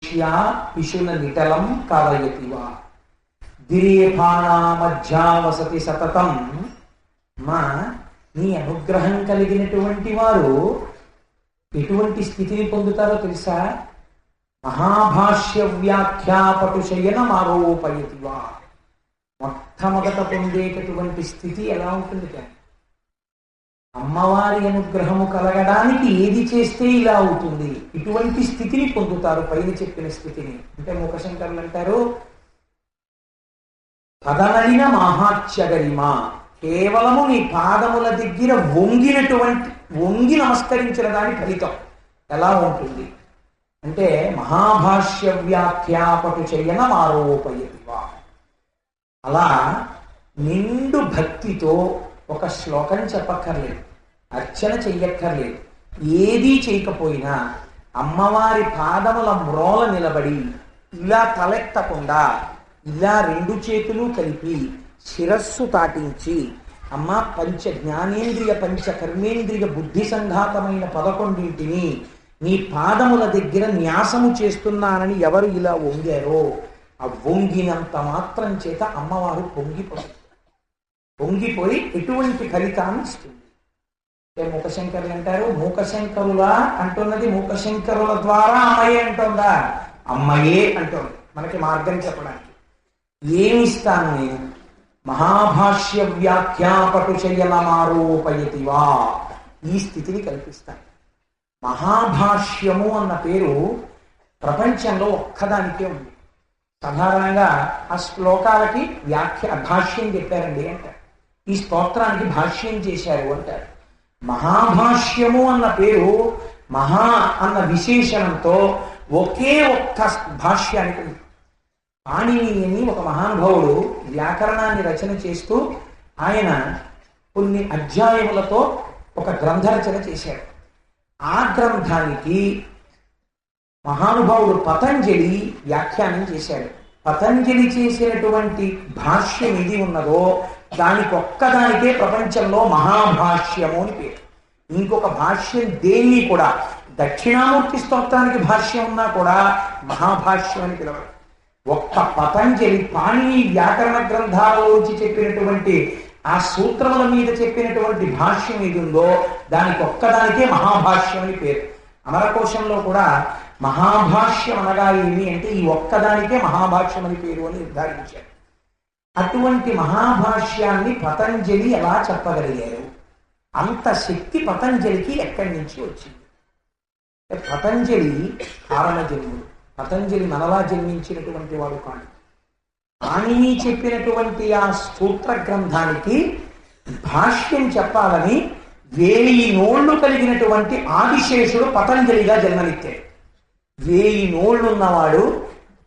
పిశుల నిటలం కవయతివా దిరేఫాణా మధ్యా వసతి సతతం. మా నీ అనుగ్రహం కలిగినటువంటి వారు ఎటువంటి స్థితిని పొందుతారో తెలుసా? మహాభాష్య వ్యాఖ్యాపటు శయనమారోపయతివా. మొట్టమొదట పొందేటటువంటి స్థితి ఎలా ఉంటుంది కానీ అమ్మవారి అనుగ్రహము కలగడానికి ఏది చేస్తే ఇలా అవుతుంది, ఇటువంటి స్థితిని పొందుతారు. పైన చెప్పిన స్థితిని అంటే మూకశంకరులు అంటారు, పదనలిన మాహాత్యగరిమా, కేవలము నీ పాదముల దగ్గర వంగి నమస్కరించిన దాని ఫలితం ఎలా ఉంటుంది అంటే మహాభాష్య వ్యాఖ్యాపటు శయనమారోపయతివా. అలా నిండు భక్తితో ఒక శ్లోకం చెప్పక్కర్లేదు, అర్చన చెయ్యక్కర్లేదు, ఏదీ చేయకపోయినా అమ్మవారి పాదముల మ్రోల నిలబడి ఇలా తలెత్తకుండా ఇలా రెండు చేతులు కలిపి శిరస్సు తాటించి అమ్మ పంచ జ్ఞానేంద్రియ పంచ కర్మేంద్రియ బుద్ధి సంఘాతమైన 11ంటిని నీ పాదముల దగ్గర న్యాసము చేస్తున్నానని ఎవరు ఇలా వంగారో ఆ వంగినంత మాత్రం చేత అమ్మవారు పొంగిపోయి ఎటువంటి ఫలితాన్ని ఇస్తుంది. మూకశంకరులు అంటారు, మూకశంకరులా అంటున్నది మూకశంకరుల ద్వారా అమ్మయ్యే అంటుందా? అమ్మయ్యే అంటుంది. మనకి మార్గం చెప్పడానికి ఏమిస్తాను నేను? మహాభాష్య వ్యాఖ్యాపటు శయనమారోపయతివా, ఈ స్థితిని కల్పిస్తాను. మహాభాష్యము అన్న పేరు ప్రపంచంలో ఒక్కదానికే ఉంది. సాధారణంగా ఆ శ్లోకాలకి భాష్యం చెప్పారండి అంటారు, ఈ స్తోత్రానికి భాష్యం చేశారు అంటారు. మహాభాష్యము అన్న పేరు మహా అన్న విశేషణంతో ఒకే ఒక్క భాష్యానికి ఉంది. పాణిని అని ఒక మహానుభావుడు వ్యాకరణాన్ని రచన చేస్తూ ఆయన కొన్ని అధ్యాయములతో ఒక గ్రంథ రచన చేశాడు. ఆ గ్రంథానికి మహానుభావుడు పతంజలి వ్యాఖ్యానం చేశాడు. పతంజలి చేసినటువంటి భాష్యం ఇది ఉన్నదో దానికి ఒక్కదానికే ప్రపంచంలో మహాభాష్యము అని పేరు. ఇంకొక భాష్యం దేన్ని కూడా, దక్షిణామూర్తి స్తోత్రానికి భాష్యం ఉన్నా కూడా మహాభాష్యం అని పిలవరు. ఒక్క పతంజలి పాణిని వ్యాకరణ గ్రంథాలలోంచి చెప్పినటువంటి ఆ సూత్రముల మీద చెప్పినటువంటి భాష్యం ఏది ఉందో దానికి ఒక్కదానికే మహాభాష్యం అని పేరు. అమరకోశంలో కూడా మహాభాష్యం అనగా ఏమి అంటే ఈ ఒక్కదానికే మహాభాష్యం అని పేరు అని నిర్ధారించారు. అటువంటి మహాభాష్యాన్ని పతంజలి ఎలా చెప్పగలిగారు? అంత శక్తి పతంజలికి ఎక్కడి నుంచి వచ్చింది? పతంజలి కారణజన్ముడు. పతంజలి మనలా జన్మించినటువంటి వాడు కాదు. పాణిని చెప్పినటువంటి ఆ సూత్ర గ్రంథానికి భాష్యం చెప్పాలని 1000 నోళ్లు కలిగినటువంటి ఆదిశేషుడు పతంజలిగా జన్మనిచ్చాడు. 1000 నోళ్లున్నవాడు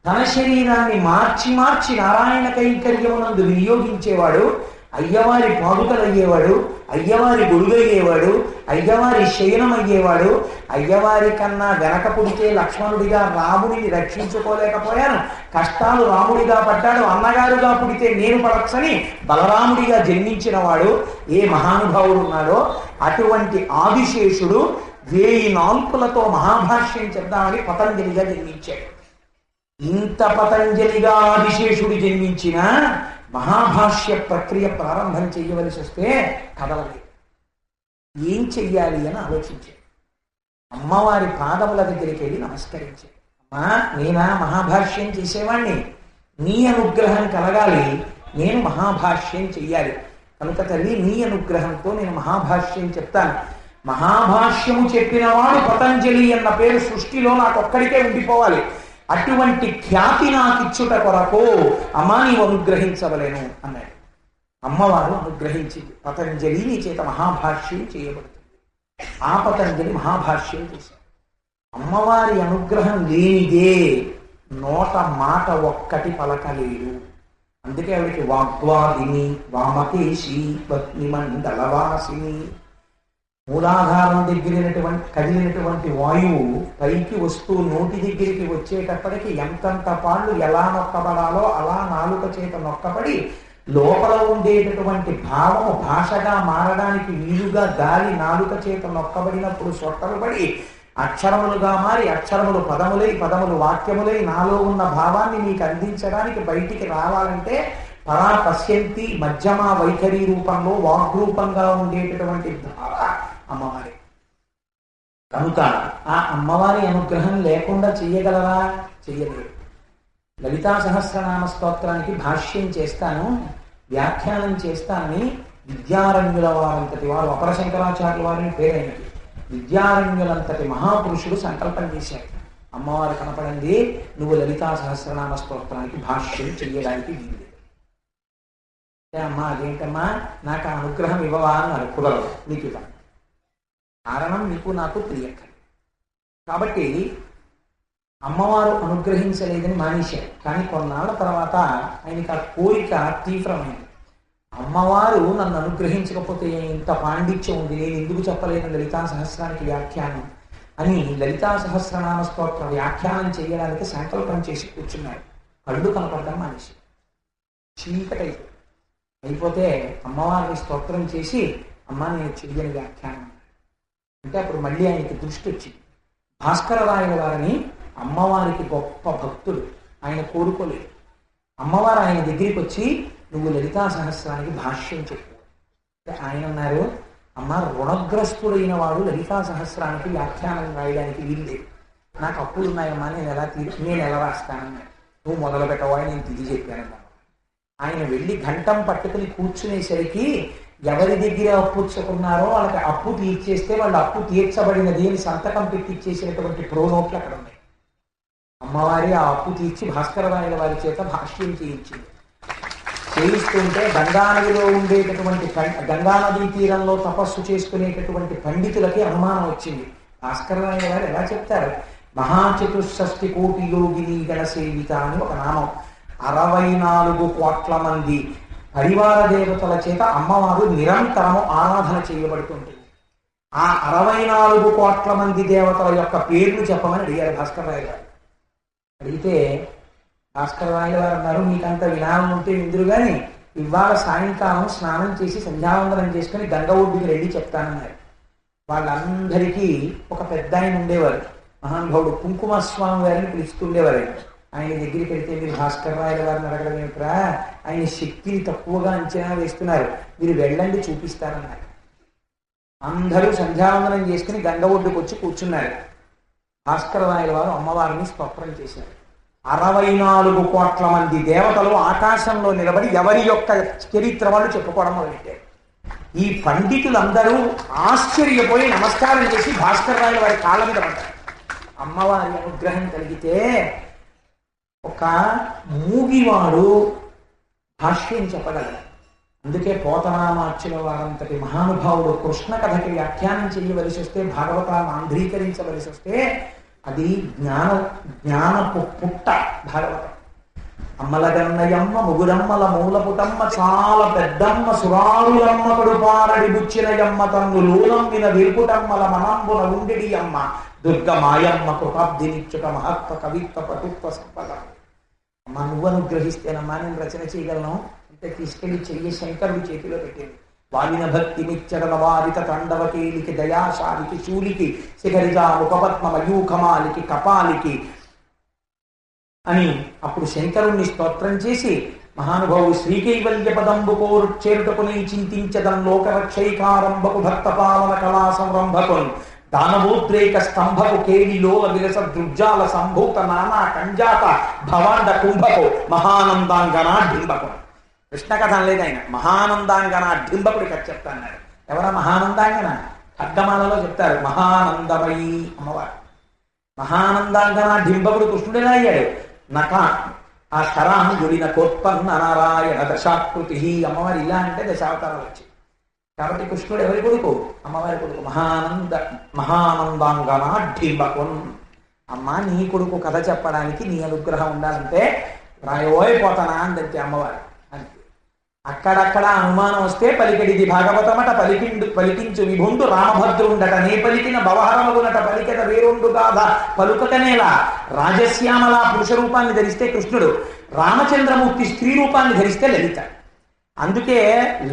తన శరీరాన్ని మార్చి మార్చి నారాయణ కైంకర్యమునందు వినియోగించేవాడు, అయ్యవారి పాదుకలయ్యేవాడు, అయ్యవారి గొడుగయ్యేవాడు, అయ్యవారి శయనమయ్యేవాడు. అయ్యవారి కన్నా వెనక పుడితే లక్ష్మణుడిగా రాముడిని రక్షించుకోలేకపోయాను, కష్టాలు రాముడిగా పడ్డాడు, అన్నగారుగా పుడితే నేను పడచ్చని బలరాముడిగా జన్మించిన వాడు ఏ మహానుభావుడు ఉన్నాడో అటువంటి ఆదిశేషుడు 1000 నాల్పులతో మహాభాష్యం చెప్దామని పతంజలిగా జన్మించాడు. ఇంత పతంజలిగా ఆదిశేషుడు జన్మించిన మహాభాష్య ప్రక్రియ ప్రారంభం చేయవలసి వస్తే కదలలేదు. ఏం చెయ్యాలి అని ఆలోచించాడు. అమ్మవారి పాదముల దగ్గరికి వెళ్ళి నమస్కరించాడు. అమ్మా, నేనా మహాభాష్యం చేసేవాణ్ణి, నీ అనుగ్రహం కలగాలి, నేను మహాభాష్యం చెయ్యాలి కనుక తల్లి నీ అనుగ్రహంతో నేను మహాభాష్యం చెప్తాను. మహాభాష్యము చెప్పినవాడు పతంజలి అన్న పేరు సృష్టిలో నాకొక్కడికే ఉండిపోవాలి. అటువంటి ఖ్యాతి నాకిచ్చుట కొరకు అమ్మా నీవు అనుగ్రహించవలేను అన్నాడు. అమ్మవారు అనుగ్రహించింది. పతంజలి నీ చేత మహాభాష్యం చేయబడుతుంది. ఆ పతంజలి మహాభాష్యం చేశాడు. అమ్మవారి అనుగ్రహం లేనిదే నోట మాట ఒక్కటి పలకలేడు. అందుకే ఆవిడికి వాగ్వాదిని, వామకేశి, భక్తిమండలవాసిని. మూలాధారం దగ్గరైనటువంటి కదిలినటువంటి వాయువు పైకి వస్తూ నోటి దగ్గరికి వచ్చేటప్పటికి ఎంతంత పాళ్ళు ఎలా నొక్కబడాలో అలా నాలుక చేత నొక్కబడి లోపల ఉండేటటువంటి భావము భాషగా మారడానికి వీలుగా గాలి నాలుక చేత నొక్కబడినప్పుడు సొట్టలు పడి అక్షరములుగా మారి అక్షరములు పదములై పదములు వాక్యములై నాలో ఉన్న భావాన్ని మీకు అందించడానికి బయటికి రావాలంటే పరా పశ్యంతి మధ్యమ వైఖరి రూపంలో వాగ్రూపంగా ఉండేటటువంటి ధార అమ్మవారి. కనుక ఆ అమ్మవారి అనుగ్రహం లేకుండా చెయ్యగలరా? చెయ్యలేరు. లలితా సహస్రనామ స్తోత్రానికి భాష్యం చేస్తాను, వ్యాఖ్యానం చేస్తానని విద్యారణ్యుల వారంతటి వారు, అపర శంకరాచార్యుల వారిని పేరైనది, విద్యారణ్యులంతటి మహాపురుషుడు సంకల్పం చేశారు. అమ్మవారు కనపడింది, నువ్వు లలితా సహస్రనామ స్తోత్రానికి భాష్యం చెయ్యడానికి వీలు. అమ్మా అదేంటమ్మా నాకు ఆ అనుగ్రహం ఇవ్వవా అన్నారు. కుదరదు, నీకు ఇవ్వాలి. కారణం నీకు నాకు తెలియక్కర్లేదు. కాబట్టి అమ్మవారు అనుగ్రహించలేదని మానేశారు. కానీ కొన్నాళ్ళ తర్వాత ఆయనకి ఆ కోరిక తీవ్రమైంది. అమ్మవారు నన్ను అనుగ్రహించకపోతే ఇంత పాండిత్యం ఉంది, నేను ఎందుకు చెప్పలేను లలితా సహస్రానికి వ్యాఖ్యానం అని లలితా సహస్రనామ స్తోత్ర వ్యాఖ్యానం చేయడానికి సంకల్పం చేసి కూర్చున్నాడు. కళ్ళు కనపడడం మానేసి చీకటి అయిపోతే అమ్మవారిని స్తోత్రం చేసి అమ్మ నేను చెయ్యని వ్యాఖ్యానం అంటే అప్పుడు మళ్ళీ ఆయనకి దృష్టి వచ్చింది. భాస్కరరాయల వారిని అమ్మవారికి గొప్ప భక్తుడు, ఆయన కోరుకోలేదు. అమ్మవారు ఆయన దగ్గరికి వచ్చి నువ్వు లలితా సహస్రానికి భాష్యం చెప్పు. ఆయన అన్నారు, అమ్మ రుణగ్రస్తుడైన వాడు లలితా సహస్రానికి వ్యాఖ్యానం రాయడానికి వీల్లేదు, నాకు అప్పులు ఉన్నాయమ్మా, నేను ఎలా రాస్తానన్నా. నువ్వు మొదలు పెట్టవా, నేను తిరిగి చెప్పానన్నా. ఆయన వెళ్ళి ఘంటం పట్టుకుని కూర్చునేసరికి ఎవరి దగ్గర అప్పు పుచ్చుకున్నారో వాళ్ళకి అప్పు తీర్చేస్తే వాళ్ళు అప్పు తీర్చబడినది అని సంతకం పెట్టిచ్చేసినటువంటి ప్రోనోట్లు అక్కడ ఉన్నాయి. అమ్మవారి ఆ అప్పు తీర్చి భాస్కరరాయల వారి చేత భాష్యం చేయించింది. చేయిస్తుంటే గంగానదిలో ఉండేటటువంటి గంగానదీ తీరంలో తపస్సు చేసుకునేటటువంటి పండితులకి అనుమానం వచ్చింది. భాస్కరరాయల వారు ఎలా చెప్తారు, మహాచతుషష్ఠి కోటి యోగిని గణసేవిత అని ఒక నామం. 64 కోట్ల మంది పరివార దేవతల చేత అమ్మవారు నిరంతరము ఆరాధన చేయబడుతుంటుంది. ఆ 64 కోట్ల మంది దేవతల యొక్క పేర్లు చెప్పమని అడిగారు భాస్కరరాయల గారు. అడిగితే భాస్కరరాయల గారు అన్నారు, మీకంత వినామం ఉంటే ఇందురు కానీ ఇవాళ సాయంకాలం స్నానం చేసి సంధ్యావందనం చేసుకుని గంగ ఒడ్డుకి వెళ్ళి చెప్తానన్నారు. వాళ్ళందరికీ ఒక పెద్ద ఆయన ఉండేవారు, మహానుభావుడు కుంకుమస్వామి గారిని పిలుస్తుండేవారు. ఆయన దగ్గరికి వెళ్తే మీరు భాస్కరరాయల వారిని అడగడం ఏమిట్రా, ఆయన శక్తిని తక్కువగా అంచనా వేస్తున్నారు, మీరు వెళ్ళండి చూపిస్తారన్నారు. అందరూ సంధ్యావందనం చేసుకుని గంగ ఒడ్డుకు వచ్చి కూర్చున్నారు. భాస్కరరాయల వారు అమ్మవారిని స్తోత్రం చేశారు. 64 కోట్ల మంది దేవతలు ఆకాశంలో నిలబడి ఎవరి యొక్క చరిత్ర వాళ్ళు చెప్పుకోవడం మొదలెట్టారు. ఈ పండితులందరూ ఆశ్చర్యపోయి నమస్కారం చేసి భాస్కరరాయల వారి కాళ్ళ మీద పడ్డారు. అమ్మవారి అనుగ్రహం కలిగితే ఒక మూగివాడు భాష్యం చెప్పగలడు. అందుకే పోతనామాచ్యుల వారంతటి మహానుభావుడు కృష్ణ కథకి వ్యాఖ్యానం చేయవలసి వస్తే, భాగవతాన్ని ఆంధ్రీకరించవలసి వస్తే అది జ్ఞానపు పుట్ట భాగవతం. అమ్మలగన్నయమ్మ ముగురమ్మల మూలపుటమ్మ చాలా పెద్దమ్మ సురారులమ్మ కడుపారడి బుచ్చినయమ్మ తన్ను లూలమ్మిన విరుపుటమ్మల మనంబున ఉండెడి అమ్మ దుర్గ మాయమ్మ కృతాబ్దినిచ్చుట మహత్వ కవిత్వ పటుత్వ సంపద. అమ్మ నువ్వు అనుగ్రహిస్తేనమ్మా నేను రచన చేయగలను అంటే తీసుకెళ్లి చెయ్యి శంకరుడి చేతిలో పెట్టింది. వాలిన భక్తి మిచ్చడల వారిత తండవకేలికి దయాశాలికి శూలికి శిఖరిజా ముఖపద్మ మయూఖమాలికి కపాలికి అని అప్పుడు శంకరుణ్ణి స్తోత్రం చేసి మహానుభావుడు శ్రీకైవల్య పదంబు కోరు చేరుటకుని చింతించదం లోకరక్షైకారంభకు భక్త పాలన కళా సంరంభకున్ దానవోద్రేక స్తంభకు కేలిలోల విరస దృగ్జాల సంభూత నానా కంజాత భవాండ కుంభకు మహానందాంగనా డింబకు. కృష్ణ కథ లేదు ఆయన, మహానందాంగన డింబకుడి కథ చెప్తాన్నారు. ఎవరా మహానందాంగన? ఖడ్గమాలలో చెప్తారు, మహానందమయీ అమ్మవారు. మహానందాంగన డింబకుడు కృష్ణుడేలా అయ్యాడు? నక ఆ శరాం గుడిన కోత్పన్న నారాయణ దశాకృతి. అమ్మవారు ఇలా అంటే దశావతారాలు వచ్చాయి. కాబట్టి కృష్ణుడు ఎవరి కొడుకు? అమ్మవారి కొడుకు. మహానందాంగన డింబకున్. అమ్మ నీ కొడుకు కథ చెప్పడానికి నీ అనుగ్రహం ఉండాలంటే రాయోపోతానా అందంతే అమ్మవారు. అంతే. అక్కడక్కడ అనుమానం వస్తే పలికెడిది భాగవతమట పలికించు విభుండు రామభద్రుండట నే పలికిన భవహరమగునట పలికెట వేరుండు గాథ పలుకటనేలా. రాజశ్యామల పురుష రూపాన్ని ధరిస్తే కృష్ణుడు, రామచంద్రమూర్తి స్త్రీ రూపాన్ని ధరిస్తే లలిత. అందుకే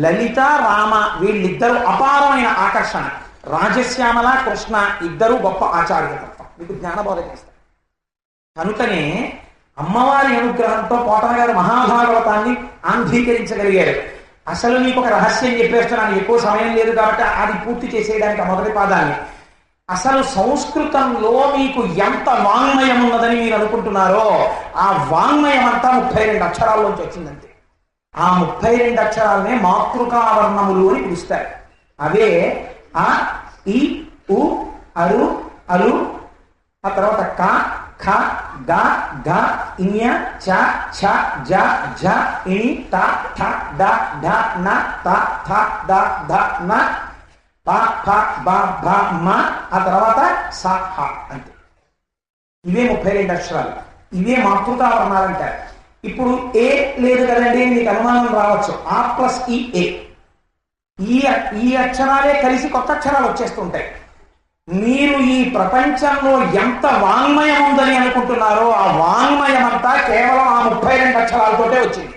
లలిత రామ వీళ్ళిద్దరూ అపారమైన ఆకర్షణ. రాజశ్యామల కృష్ణ ఇద్దరు గొప్ప ఆచార్యతత్వం మీకు జ్ఞానబోధ చేస్తారు. కనుకనే అమ్మవారి అనుగ్రహంతో పోతన గారు మహాభాగవతాన్ని ఆంధ్రీకరించగలిగారు. అసలు మీకు ఒక రహస్యం చెప్పేస్తున్నాను, ఎక్కువ సమయం లేదు కాబట్టి అది పూర్తి చేసేయడానికి ఆ మొదటి పాదాన్ని. అసలు సంస్కృతంలో మీకు ఎంత వాంగ్మయం ఉన్నదని మీరు అనుకుంటున్నారో ఆ వాంగ్మయం అంతా 32 అక్షరాల్లోంచి వచ్చిందంతే. ఆ 32 అక్షరాలనే మాతృకావర్ణములు అని పిలుస్తారు. అవే ఆ, ఈ, ఉ, అరు, అలు, ఆ తర్వాత క, ఖ, గ, ఘ, ఇఞ, చ, ఛ, జ, ఝ, ఇ, ట, ఠ, డ, ఢ, న, త, థ, ద, ధ, న, ప, ఫ, బ, భ, మ, ఆ తర్వాత స, హ అంతే. ఇవే 32 అక్షరాలు. ఇవే మాతృకావర్ణాలు అంటారు. ఇప్పుడు ఏ లేదు కదండి మీకు అనుమానం రావచ్చు. ఆ ప్లస్ ఈ ఏ, ఈ అక్షరాలే కలిసి కొత్త అక్షరాలు వచ్చేస్తుంటాయి. మీరు ఈ ప్రపంచంలో ఎంత వాంగ్మయం ఉందని అనుకుంటున్నారో ఆ వాంగ్మయం అంతా కేవలం ఆ 32 అక్షరాలతోటే వచ్చింది.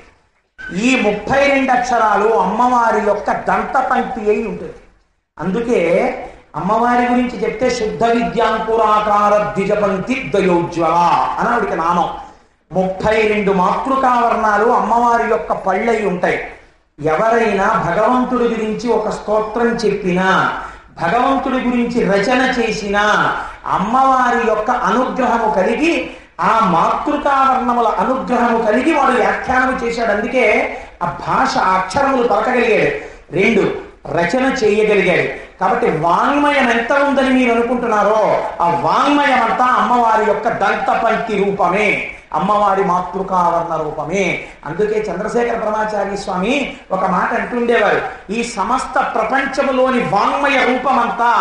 ఈ 32 అక్షరాలు అమ్మవారి యొక్క దంత పంక్తి అయి ఉంటుంది. అందుకే అమ్మవారి గురించి చెప్తే శుద్ధ విద్యాంకురాకార ద్విజపంక్తి ద్వయోజ్వల అని ఆవిడికి నామం. 32 మాతృకావర్ణాలు అమ్మవారి యొక్క పళ్ళై ఉంటాయి. ఎవరైనా భగవంతుడి గురించి ఒక స్తోత్రం చెప్పినా, భగవంతుడి గురించి రచన చేసినా అమ్మవారి యొక్క అనుగ్రహము కలిగి, ఆ మాతృకావర్ణముల అనుగ్రహము కలిగి వాడు వ్యాఖ్యానం చేశాడు. అందుకే ఆ భాష అక్షరములు పలకగలిగాడు. 2 రచన చేయగలిగాడు. కాబట్టి వాంగ్మయం ఎంత ఉందని మీరు అనుకుంటున్నారో ఆ వాంగ్మయం అంతా అమ్మవారి యొక్క దంత పంక్తి రూపమే, అమ్మవారి మాతృకావర్ణ రూపమే. అందుకే చంద్రశేఖర బ్రహ్మచారి స్వామి ఒక మాట అంటుండేవారు, ఈ సమస్త ప్రపంచములోని వాంగ్మయ రూపమంతా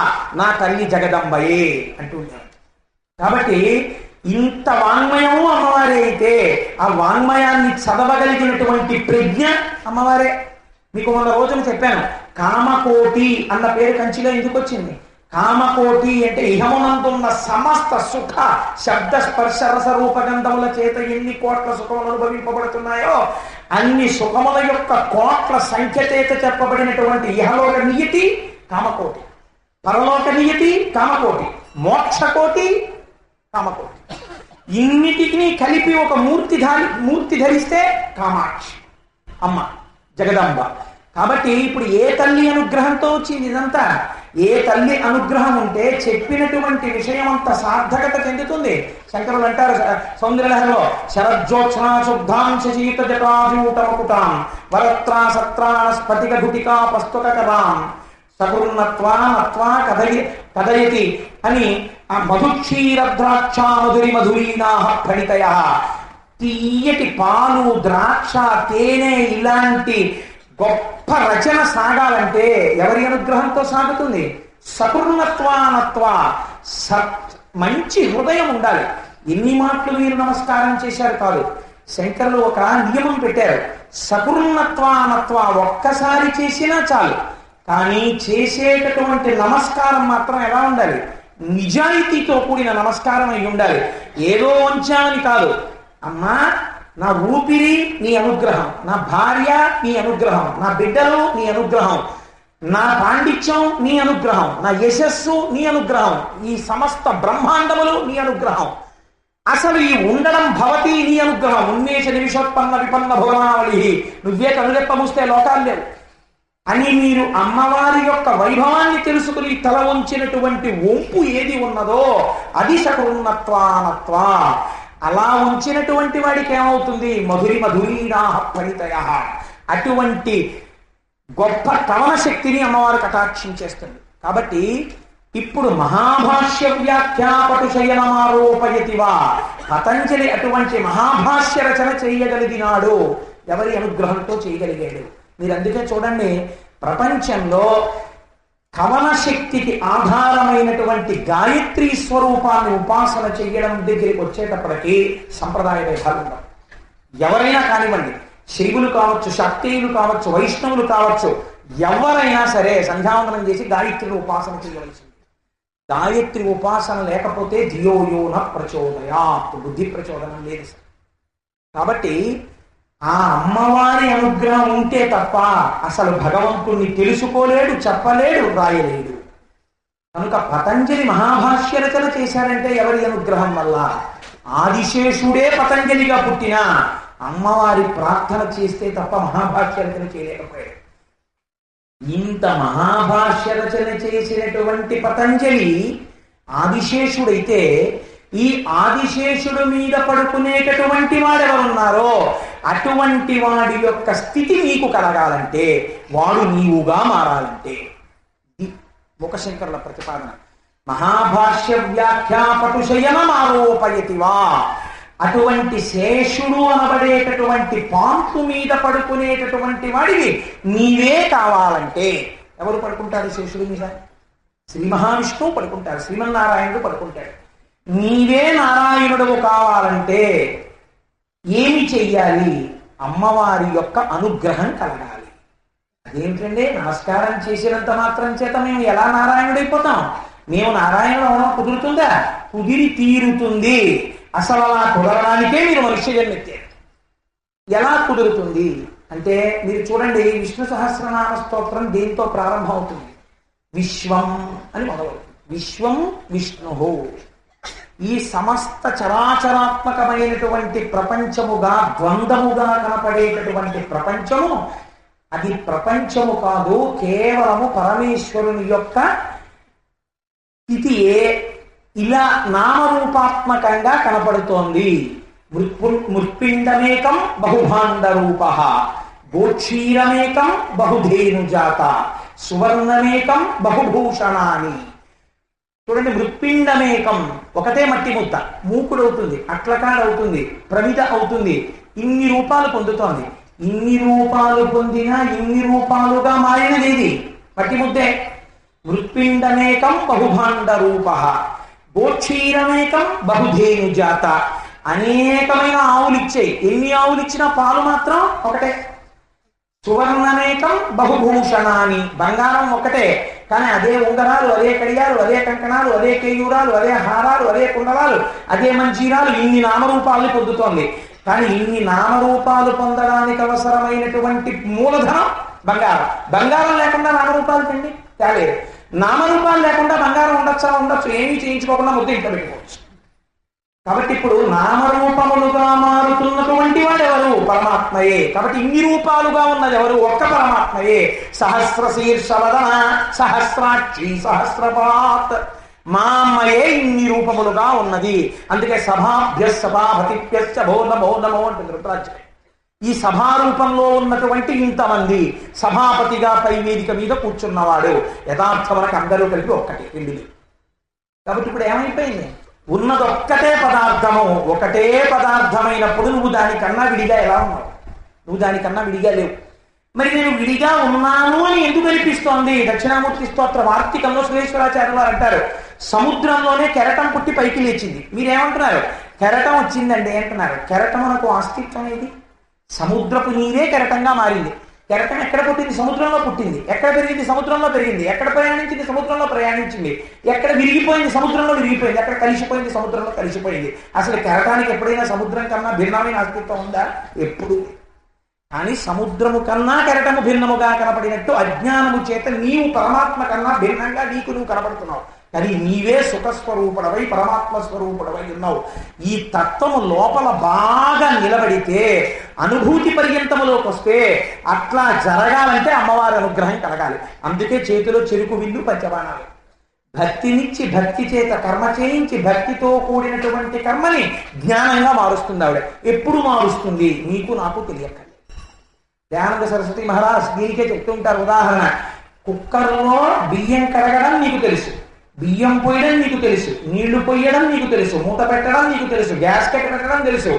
నా తల్లి జగదంబయే అంటుండేవారు. కాబట్టి ఇంత వాంగ్మయము అమ్మవారే అయితే ఆ వాంగ్మయాన్ని చదవగలిగినటువంటి ప్రజ్ఞ అమ్మవారే. మీకు 100 రోజులు చెప్పాను, కామకోటి అన్న పేరు కంచిలో ఎందుకు వచ్చింది? కామకోటి అంటే ఇహమునందున్న సమస్త సుఖ శబ్ద స్పర్శ రస రూపగంధముల చేత ఎన్ని కోట్ల సుఖములు అనుభవింపబడుతున్నాయో అన్ని సుఖముల యొక్క కోట్ల సంఖ్య చేత చెప్పబడినటువంటి ఇహలోక నియతి కామకోటి, పరలోక నియతి కామకోటి, మోక్షకోటి కామకోటి. ఇన్నిటిని కలిపి ఒక మూర్తి ధరిస్తే కామాక్షి అమ్మ జగదంబ. కాబట్టి ఇప్పుడు ఏ తల్లి అనుగ్రహంతో వచ్చింది ఇదంతా? ఏ తల్లి అనుగ్రహం ఉంటే చెప్పినటువంటి విషయం అంత సార్థకత చెందుతుంది. శంకరులు అంటారు సౌందర్యలహరిలో, శరజ్యోత్సనా శుద్ధాం శశీత జటాజూటమకుటాం వరత్రా సత్రాణ స్ఫటిక ఘుటికా ప్రస్తుతకరాం సగురున్నత్వా నత్వా కథయతి అని ఆ మధుక్షీరద్రాక్ష మధురి మధురీనా ప్రణితయ. తీయటి పాలు, ద్రాక్ష, తేనె ఇలాంటి గొప్ప రచన సాగాలంటే ఎవరి అనుగ్రహంతో సాగుతుంది? సకృన్నత్వానత్వ, మంచి హృదయం ఉండాలి. ఎన్ని మాటలు మీరు నమస్కారం చేశారు కాదు, శంకరులు ఒక నియమం పెట్టారు. సకృన్నత్వానత్వ ఒక్కసారి చేసినా చాలు, కానీ చేసేటటువంటి నమస్కారం మాత్రం ఎలా ఉండాలి? నిజాయితీతో కూడిన నమస్కారం అయి ఉండాలి. ఏదో వంచామని కాదు. అమ్మా నా ఊపిరి నీ అనుగ్రహం, నా భార్య నీ అనుగ్రహం, నా బిడ్డలు నీ అనుగ్రహం, నా పాండిత్యం నీ అనుగ్రహం, నా యశస్సు నీ అనుగ్రహం, ఈ సమస్త బ్రహ్మాండములు నీ అనుగ్రహం, అసలు ఈ ఉండడం భవతి నీ అనుగ్రహం. ఉన్మేష నిమిషోత్పన్న విపన్న భువనావళి, నువ్వే కనులెప్ప మూస్తే లోకాలు లేవు అని మీరు అమ్మవారి యొక్క వైభవాన్ని తెలుసుకుని తల వంచినటువంటి వంపు ఏది ఉన్నదో అది సకృన్నత్వానత్వ. అలా ఉంచినటువంటి వాడికి ఏమవుతుంది? మధురి మధురీనా ఫలితయ. అటువంటి గొప్ప కవన శక్తిని అమ్మవారు కటాక్షించేస్తుంది. కాబట్టి ఇప్పుడు మహాభాష్య వ్యాఖ్యాపటు శయనమారోపయతివా, పతంజలి అటువంటి మహాభాష్య రచన చేయగలిగినాడు. ఎవరి అనుగ్రహంతో చేయగలిగాడు? మీరు అందుకే చూడండి, ప్రపంచంలో కవన శక్తికి ఆధారమైనటువంటి గాయత్రీ స్వరూపాన్ని ఉపాసన చేయడం దగ్గరికి వచ్చేటప్పటికీ సంప్రదాయ భేదాలు ఉండవు. ఎవరైనా కానివ్వండి, శైవులు కావచ్చు, శాక్తేయులు కావచ్చు, వైష్ణవులు కావచ్చు, ఎవరైనా సరే సంధ్యావందనం చేసి గాయత్రిని ఉపాసన చేయవలసింది. గాయత్రి ఉపాసన లేకపోతే ధియోయోన ప్రచోదయాత్, బుద్ధి ప్రచోదనం లేదు. కాబట్టి ఆ అమ్మవారి అనుగ్రహం ఉంటే తప్ప అసలు భగవంతుణ్ణి తెలుసుకోలేడు, చెప్పలేడు, రాయలేడు. కనుక పతంజలి మహాభాష్య రచన చేశాడంటే ఎవరి అనుగ్రహం వల్ల? ఆదిశేషుడే పతంజలిగా పుట్టిన అమ్మవారి ప్రార్థన చేస్తే తప్ప మహాభాష్య రచన చేయలేకపోయాడు. ఇంత మహాభాష్య రచన చేసినటువంటి పతంజలి ఆదిశేషుడైతే ఈ ఆదిశేషుడు మీద పడుకునేటటువంటి వాడెవరున్నారో అటువంటి వాడి యొక్క స్థితి నీకు కలగాలంటే, వాడు నీవుగా మారాలంటే, ముఖశంకరుల ప్రతిపాదన. మహాభాష్య వ్యాఖ్యాపటుశయనమారోపయతివా, అటువంటి శేషుడు అనబడేటటువంటి పాంపు మీద పడుకునేటటువంటి వాడివి నీవే కావాలంటే, ఎవరు పడుకుంటారు శేషుడి మీద? శ్రీ మహావిష్ణువు పడుకుంటారు, శ్రీమన్నారాయణుడు పడుకుంటాడు. నీవే నారాయణుడు కావాలంటే ఏమి చెయ్యాలి? అమ్మవారి యొక్క అనుగ్రహం కలగాలి. అదేంటండి, నమస్కారం చేసినంత మాత్రం చేత మేము ఎలా నారాయణుడైపోతాం? మేము నారాయణుడు అవడం కుదురుతుందా? కుదిరి తీరుతుంది. అసలు అలా కుదరడానికే మీరు మనుష్య జన్మెత్తారు. ఎలా కుదురుతుంది అంటే, మీరు చూడండి, విష్ణు సహస్రనామ స్తోత్రం దేంతో ప్రారంభం అవుతుంది? విశ్వం అని మొదలవుతుంది. విశ్వం విష్ణు. ఈ సమస్త చరాచరాత్మకమైనటువంటి ప్రపంచముగా ద్వంద్వముగా కనపడేటటువంటి ప్రపంచము అది ప్రపంచము కాదు, కేవలము పరమేశ్వరుని యొక్క స్థితియే ఇలా నామరూపాత్మకంగా కనపడుతోంది. మృత్పిండమేకం బహుభాండ రూప, గోక్షీరమేకం బహుధేనుజాత, సువర్ణమేకం బహుభూషణాని. చూడండి, మృత్పిండమేకం ఒకటే మట్టి ముద్ద, మూకుడవుతుంది, అట్లకాడవుతుంది, ప్రమిద అవుతుంది, ఇన్ని రూపాలు పొందుతోంది. ఇన్ని రూపాలు పొందినా ఇన్ని రూపాలుగా మారినది మట్టి ముద్దే. మృత్పిండమేకం బహుభాండ రూప, గోక్షీరమేకం బహుధేనుజాత. అనేకమైన ఆవులు ఇచ్చాయి, ఎన్ని ఆవులు ఇచ్చినా పాలు మాత్రం ఒకటే. సువర్ణమేకం బహుభూషణాని, బంగారం ఒకటే, కానీ అదే ఉంగరాలు, అదే కడియాలు, అదే కంకణాలు, అదే కేయూరాలు, అదే హారాలు, అదే కుండలాలు, అదే మంజీరాలు, ఇన్ని నామరూపాలు పొందుతోంది. కానీ ఇన్ని నామరూపాలు పొందడానికి అవసరమైనటువంటి మూలధనం బంగారం. బంగారం లేకుండా నామరూపాలు తిండి తేలేదు. నామరూపాలు లేకుండా బంగారం ఉండొచ్చు, ఏమీ చేయించుకోకుండా ముద్ద ఇంట్లో పెట్టుకోవచ్చు. కాబట్టి ఇప్పుడు నామరూపములుగా మారుతున్నటువంటి వాడెవరు? పరమాత్మయే. కాబట్టి ఇన్ని రూపాలుగా ఉన్నది ఎవరు? ఒక్క పరమాత్మయే. సహస్ర శీర్షవదన సహస్రాక్షి సహస్రపాత్, మా అమ్మయే ఇన్ని రూపములుగా ఉన్నది. అందుకే సభాభ్య సభాపతిభ్యశ్చ భో నమో నమో అంటుంది రుద్రాక్ష. ఈ సభారూపంలో ఉన్నటువంటి ఇంతమంది, సభాపతిగా పై వేదిక మీద కూర్చున్నవాడు, యథార్థమనకు అందరూ కలిపి ఒక్కటి వెళ్ళింది. కాబట్టి ఇప్పుడు ఏమైపోయింది? ఉన్నదొక్కటే పదార్థము. ఒకటే పదార్థమైనప్పుడు నువ్వు దానికన్నా విడిగా ఎలా ఉన్నావు? నువ్వు దానికన్నా విడిగా లేవు. మరి నేను విడిగా ఉన్నాను అని ఎందుకు అనిపిస్తోంది? దక్షిణామూర్తి స్తోత్ర వార్తికంలో సురేశ్వరాచార్య వారు అంటారు, సముద్రంలోనే కెరటం పుట్టి పైకి లేచింది. మీరేమంటున్నారు? కెరటం వచ్చిందండి అంటున్నారు. కెరటమునకు అస్తిత్వం ఏది? సముద్రపు నీరే కెరటంగా మారింది. కెరటం ఎక్కడ పుట్టింది? సముద్రంలో పుట్టింది. ఎక్కడ పెరిగింది? సముద్రంలో పెరిగింది. ఎక్కడ ప్రయాణించింది? సముద్రంలో ప్రయాణించింది. ఎక్కడ విరిగిపోయింది? సముద్రంలో విరిగిపోయింది. ఎక్కడ కలిసిపోయింది? సముద్రంలో కలిసిపోయింది. అసలు కెరటానికి ఎప్పుడైనా సముద్రం కన్నా భిన్నమైన అస్తిత్వం ఉందా? ఎప్పుడు. కానీ సముద్రము కన్నా కెరటము భిన్నముగా కనపడినట్టు అజ్ఞానము చేత నీవు పరమాత్మ కన్నా భిన్నంగా నీకు నువ్వు కనపడుతున్నావు. కానీ నీవే సుఖస్వరూపుడవై పరమాత్మ స్వరూపుడవై ఉన్నావు. ఈ తత్వము లోపల బాగా నిలబడితే, అనుభూతి పర్యంతములోకి వస్తే, అట్లా జరగాలంటే అమ్మవారి అనుగ్రహం కలగాలి. అందుకే చేతిలో చెరుకు విల్లు పంచబాణాలు. భక్తినిచ్చి భక్తి చేత కర్మ చేయించి భక్తితో కూడినటువంటి కర్మని జ్ఞానంగా మారుస్తుంది ఆవిడ. ఎప్పుడు మారుస్తుంది? నీకు నాకు తెలియక. దయానంద సరస్వతి మహారాజ్ దీనికే చెప్తూ ఉంటారు ఉదాహరణ. కుక్కర్లో బియ్యం కడగడం నీకు తెలుసు, బియ్యం పోయడం నీకు తెలుసు, నీళ్లు పోయడం నీకు తెలుసు, మూత పెట్టడం నీకు తెలుసు, గ్యాస్ పెట్టడం తెలుసు,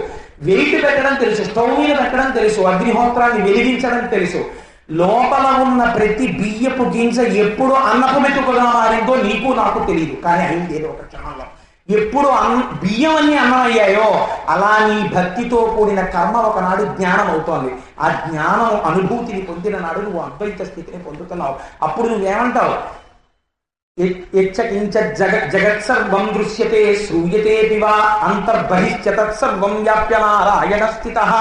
వెయిట్ పెట్టడం తెలుసు, స్టవ్ మీద పెట్టడం తెలుసు, అగ్నిహోత్రాన్ని వెలిగించడం తెలుసు. లోపల ఉన్న ప్రతి బియ్యపు గింజ ఎప్పుడు అన్నపు మెతుకుగా మారిందో నీకు నాకు తెలియదు. కానీ అయింది ఏదో ఒక క్షణంలో. ఎప్పుడు బియ్యం అన్ని అన్నం అయ్యాయో అలా నీ భక్తితో కూడిన కర్మ ఒకనాడు జ్ఞానం అవుతోంది. ఆ జ్ఞానం అనుభూతిని పొందిన నాడు నువ్వు అద్వైత స్థితిని పొందుతున్నావు. అప్పుడు నువ్వేమంటావు? జగత్సర్వం దృశ్యతే శ్రూయతే పివా అంతర్బహిశ్చ తత్సర్వం వ్యాప్య నారాయణ స్థితః.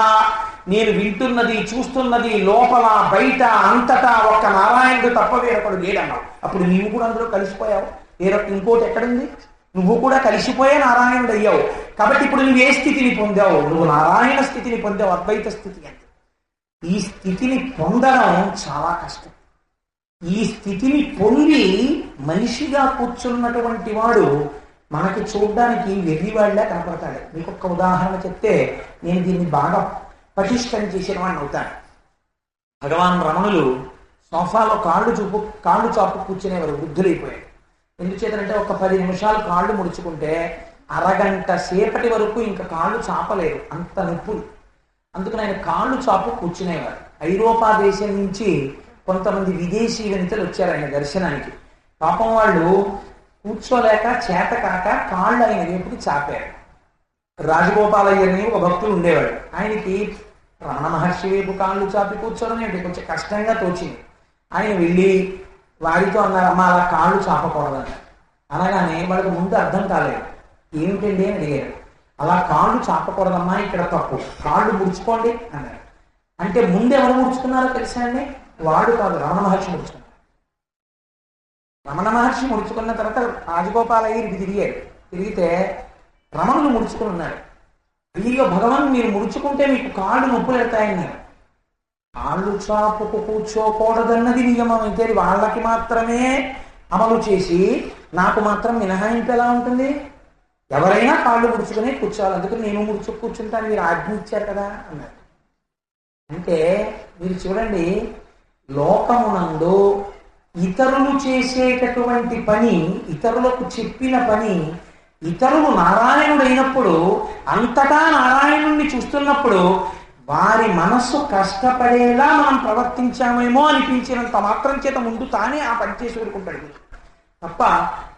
నేను వింటున్నది చూస్తున్నది లోపల బయట అంతటా ఒక్క నారాయణుడు తప్ప వేరొకడు లేడన్నావు. అప్పుడు నీవు కూడా అందులో కలిసిపోయావు. ఇంకోటి ఎక్కడుంది? నువ్వు కూడా కలిసిపోయే నారాయణుడు అయ్యావు. కాబట్టి ఇప్పుడు నువ్వు ఏ స్థితిని పొందావు? నువ్వు నారాయణ స్థితిని పొందావు, అద్వైత స్థితి అంటే. ఈ స్థితిని పొందడం చాలా కష్టం. ఈ స్థితిని పొంది మనిషిగా కూర్చున్నటువంటి వాడు మనకి చూడ్డానికి వెర్రివాళ్ళ కనపడతాడు. మీకు ఒక్క ఉదాహరణ చెప్తే నేను దీన్ని బాగా పటిష్టం చేసిన వాడిని అవుతాను. భగవాన్ రమణులు సోఫాలో కాళ్ళు చాపు కూర్చునేవారు, వృద్ధులైపోయాడు. ఎందుచేతంటే ఒక 10 నిమిషాలు కాళ్ళు ముడుచుకుంటే అరగంట సేపటి వరకు ఇంకా కాళ్ళు చాపలేరు, అంత నొప్పులు. అందుకని ఆయన కాళ్ళు చాపు కూర్చునేవారు. ఐరోపా దేశం నుంచి కొంతమంది విదేశీ వనితలు వచ్చారు ఆయన దర్శనానికి. పాపం వాళ్ళు కూర్చోలేక చేత కాక కాళ్ళు ఆయన వైపుకి చాపారు. రాజగోపాలయ్యని ఒక భక్తులు ఉండేవాడు. ఆయనకి రమణ మహర్షి వైపు కాళ్ళు చాపి కూర్చోవడం ఏంటి కొంచెం కష్టంగా తోచింది. ఆయన వెళ్ళి వారితో అన్నారు, అమ్మ అలా కాళ్ళు చాపకూడదని. అనగానే వాళ్ళకి ముందు అర్థం కాలేదు. ఏమిటండి అని అడిగారు. అలా కాళ్ళు చాపకూడదమ్మా, ఇక్కడ తప్పు, కాళ్ళు ముడుచుకోండి అన్నారు. అంటే ముందు ఎవరు ముడుచుకున్నారో తెలుసా అండి? వాడు కాదు, రమణ మహర్షి ముడుచుకున్నారు. రమణ మహర్షి ముడుచుకున్న తర్వాత రాజగోపాలయ్య తిరిగితే రమణులు ముడుచుకుని ఉన్నారు. అయ్యో భగవాన్, మీరు ముడుచుకుంటే మీకు కాళ్ళు నొప్పులు ఎడతాయన్నారు. కాళ్ళు చాపుకు కూర్చోకూడదన్నది నియమం అయితే వాళ్ళకి మాత్రమే అమలు చేసి నాకు మాత్రం మినహాయింపు ఎలా ఉంటుంది? ఎవరైనా కాళ్ళు ముడుచుకునే కూర్చోవాలి, అందుకని నేను ముడుచు కూర్చుంటాను, మీరు ఆజ్ఞ ఇచ్చారు కదా అన్నారు. అంటే మీరు చూడండి, లోకమునందు ఇతరులు చేసేటటువంటి పని, ఇతరులకు చెప్పిన పని, ఇతరులు నారాయణుడైనప్పుడు, అంతటా నారాయణుణ్ణి చూస్తున్నప్పుడు వారి మనస్సు కష్టపడేలా మనం ప్రవర్తించామేమో అనిపించినంత మాత్రం చేత ముందు తానే ఆ పని చేసి ఊరుకుంటాడు తప్ప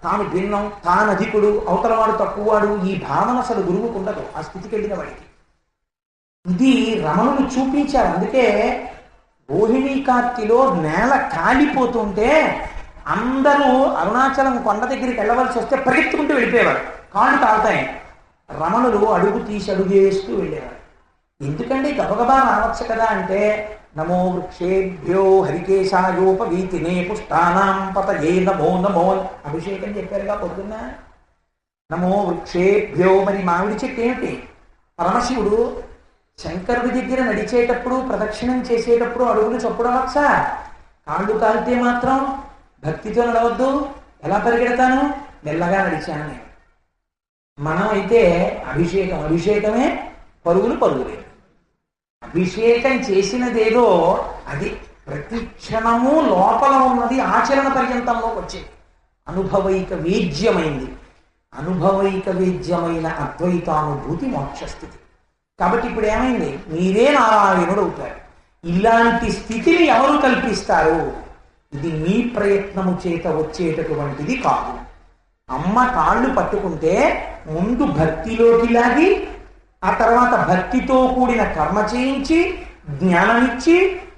తాను భిన్నం, తాను అధికుడు, అవతలవాడు తక్కువవాడు, ఈ భావన అసలు గురువుకు ఉండదు ఆ స్థితికి వెళ్ళిన వాడికి. ఇది రమణులు చూపించారు. అందుకే రోహిణీ కార్తిలో నేల కాలిపోతుంటే అందరూ అరుణాచలం కొండ దగ్గరికి వెళ్ళవలసి వస్తే పరిగెత్తుకుంటూ వెళ్ళిపోయేవారు, కాళ్ళు తాగుతాయి. రమణులు అడుగు తీసి అడుగేస్తూ వెళ్ళేవారు. ఎందుకంటే గబగబా రావచ్చు కదా అంటే, నమో వృక్షేభ్యో హరికేశాయోపవీతినే పుష్టానాం పతయే నమో నమో అభిషేకం చెప్పారుగా పొద్దున్న. నమో వృక్షేభ్యో, మరి మామిడి చెట్టు ఏమిటి? పరమశివుడు శంకరుడి దగ్గర నడిచేటప్పుడు, ప్రదక్షిణం చేసేటప్పుడు అడుగులు చప్పుడవచ్చా? కాళ్ళు కాలితే మాత్రం భక్తితో నడవద్దు. ఎలా పరిగెడతాను? మెల్లగా నడిచాను నేను. మనం అయితే అభిషేకమే, పరుగులే. అభిషేకం చేసినదేదో అది ప్రతి క్షణము లోపల ఉన్నది ఆచరణ పర్యంతంలోకి వచ్చింది, అనుభవైక వేద్యమైంది. అనుభవైక వేద్యమైన అద్వైతానుభూతి మోక్షస్థితి. కాబట్టి ఇప్పుడు ఏమైంది? మీరే నారాయణుడు అవుతారు. ఇలాంటి స్థితిని ఎవరు కల్పిస్తారు? ఇది మీ ప్రయత్నము చేత వచ్చేటటువంటిది కాదు. అమ్మ కాళ్ళు పట్టుకుంటే ముందు భక్తిలోకి లాగి, ఆ తర్వాత భక్తితో కూడిన కర్మ చేయించి జ్ఞానమిచ్చి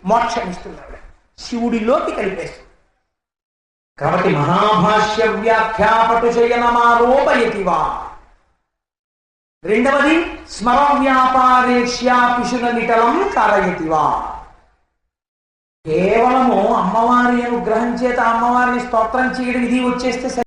మోక్షమిస్తున్నాడు, శివుడిలోకి కలిపేస్తుంది. కాబట్టి మహాభాష్య వ్యాఖ్యాపటుశయనమారోపయతివా. రెండవది స్మర వ్యాపారేష్యా పిశున నిటలం కారయతివా. కేవలము అమ్మవారి అనుగ్రహం చేత అమ్మవారిని స్తోత్రం చేయడం ఇది వచ్చేస్తే